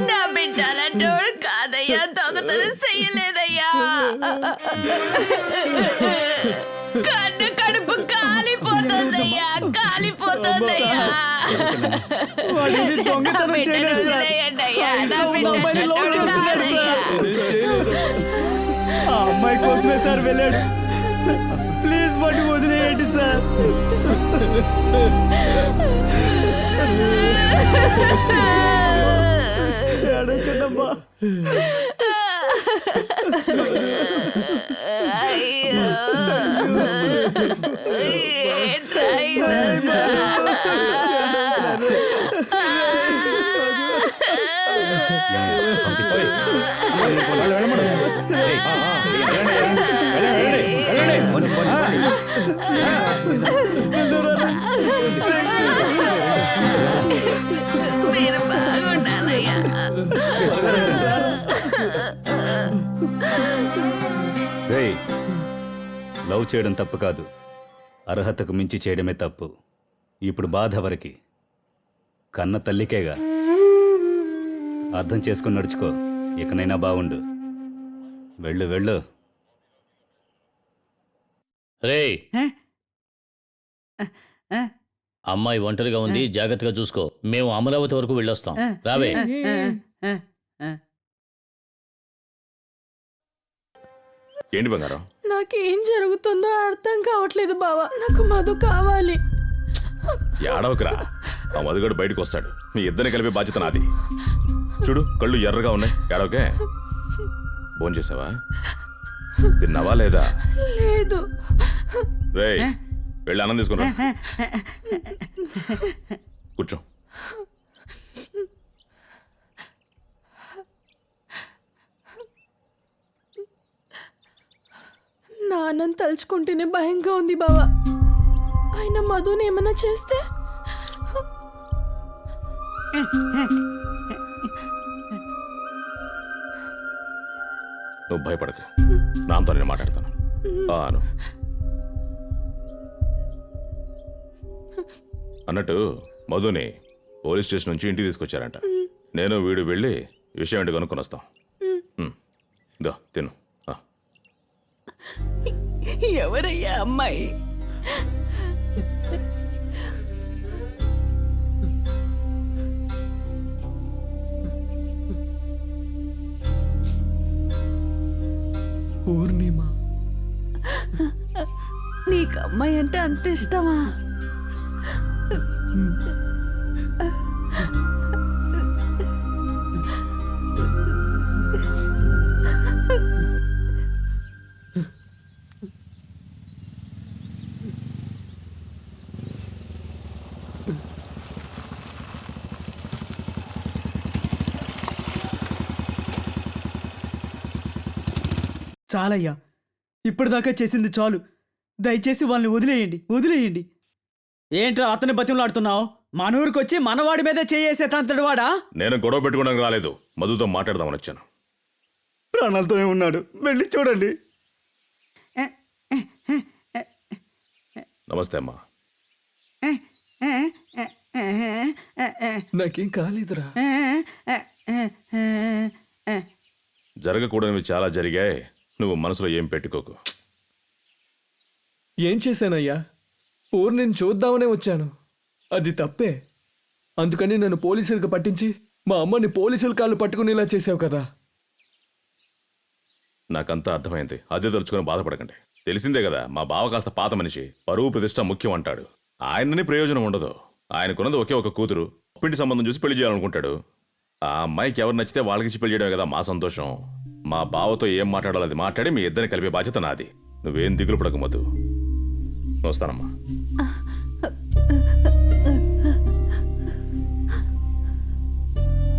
నా బిడ్డాలంటోడు కాదయ్యా, దొంగతనం చెయ్యలేదయ్యా. కన్ను కడుపు కాలిపోతుందయ్యా, కాలిపోతుందయ్యా. దొంగతనం చేయలేదు సార్. ఆ అమ్మాయి కోసమే సార్ వెళ్ళాడు. ప్లీజ్ వాడిని వదిలేయండి సార్. అడగండమ్మా. మీరు బాగుండాలయ్యా. లవ్ చేయడం తప్పు కాదు, అర్హతకు మించి చేయడమే తప్పు. ఇప్పుడు బాధ ఎవరికి? కన్న తల్లికేగా. అర్థం చేసుకుని నడుచుకో, ఇకనైనా బాగుండు. వెళ్ళు వెళ్ళు. రే, అమ్మాయి ఒంటరిగా ఉంది, జాగ్రత్తగా చూసుకో. మేము అమరావతి వరకు వెళ్ళొస్తాం. రావే. ఏంటి బంగారం? నాకేం జరుగుతుందో అర్థం కావట్లేదు బావా. నాకు మధు కావాలి. ఏడవకురా, ఆ మధుగడు బయటకు వస్తాడు. మీ ఇద్దరిని కలిపే బాధ్యత నాది. చూడు, కళ్ళు ఎర్రగా ఉన్నాయి. ఏడవకే. భోంచేసావా? తిన్నావా లేదా? లేదు. రేయ్, వెళ్ళి అన్నం తీసుకున్నా. కూర్చో. నాన్నని తలుచుకుంటేనే భయంగా ఉంది బావా. ఆయన మధుని ఏమైనా చేస్తే? నువ్వు భయపడకు, నాతో నేను మాట్లాడతాను. అను. అన్నట్టు మధుని పోలీస్ స్టేషన్ నుంచి ఇంటికి తీసుకొచ్చారంట. నేను వీడు వెళ్ళి విషయం ఏంటి కనుక్కొని వస్తాం. దా తిను. ఎవరయ్యా అమ్మాయి? పూర్ణిమ. నీకు అమ్మాయి అంటే అంత ఇష్టమా? చాలయ్యా, ఇప్పటిదాకా చేసింది చాలు. దయచేసి వాళ్ళని వదిలేయండి, వదిలేయండి. ఏంట్రా అతని బతిమలాడుతున్నావు? మన ఊరికి వచ్చి మనవాడి మీద చేసేటంతటి వాడా? నేను గొడవ పెట్టుకోవడానికి రాలేదు, మధుతో మాట్లాడదామని వచ్చాను. ప్రాణాలతో ఉన్నాడు, వెళ్ళి చూడండి. నమస్తే అమ్మా. నాకేం కాలేదురా. జరగకూడనివి చాలా జరిగాయి, నువ్వు మనసులో ఏం పెట్టుకోకు. ఏం చేశానయ్యా? పూర్ణిని చూద్దామనే వచ్చాను, అది తప్పే. అందుకని నన్ను పోలీసులకు పట్టించి మా అమ్మని పోలీసుల కాళ్ళు పట్టుకునేలా చేసావు కదా. నాకంతా అర్థమైంది, అదే తలుచుకొని బాధపడకండి. తెలిసిందే కదా, మా బావ కాస్త పాత మనిషి, పరువు ప్రతిష్ట ముఖ్యం అంటాడు. ఆయనని ప్రయోజనం ఉండదు. ఆయనకున్నది ఒకే ఒక కూతురు, పిండి సంబంధం చూసి పెళ్లి చేయాలనుకుంటాడు. ఆ అమ్మాయికి ఎవరు నచ్చితే వాళ్ళకి పెళ్లి చేయడమే కదా మా సంతోషం. మా బావతో ఏం మాట్లాడాలో అది మాట్లాడి మీ ఇద్దరిని కలిపే బాధ్యత నాది. నువ్వేం దిగులు పడక మధు. వస్తానమ్మా.